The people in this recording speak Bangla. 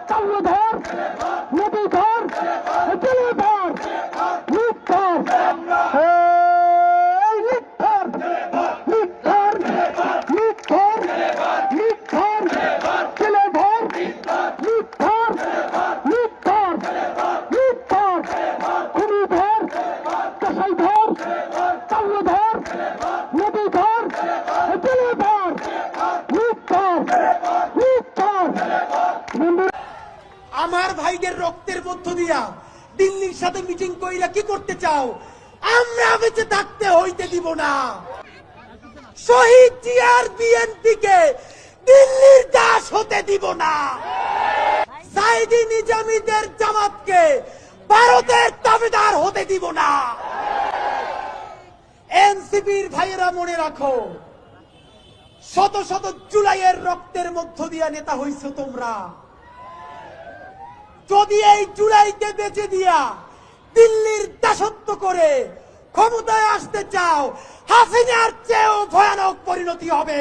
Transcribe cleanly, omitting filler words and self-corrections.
চাউল ধর, নদী ধর, জেলে ধর, লুট ধর, লুট ধর, লুট ধর, লুট ধর, লুট ধর, জেলে ধর, লুট ধর, লুট ধর, লুট ধর, খুনি ধর, কসাই ধর, চাউল ধর, নদী ধর, জেলে ধর, লুট ধর, লুট ধর। আমার ভাইদের রক্তের মধ্য দিয়া দিল্লির সাথে মিটিং কইরা কি করতে চাও? আমরা বেঁচে থাকতে হইতে দিব না। শহীদ জিয়ার বিএনপিকে দিল্লির দাস হতে দিব না। সাইদি নিজামীদের জামাতকে ভারতের দাবিদার হতে দিব না। এনসিপির ভাইয়েরা মনে রাখো, শত শত জুলাইয়ের রক্তের মধ্য দিয়া নেতা হইছো তোমরা। যদি এই জুলাইকে বেঁচে দিয়া দিল্লির দাসত্ব করে ক্ষমতায় আসতে চাও, হাসিনার চেয়েও ভয়ানক পরিণতি হবে।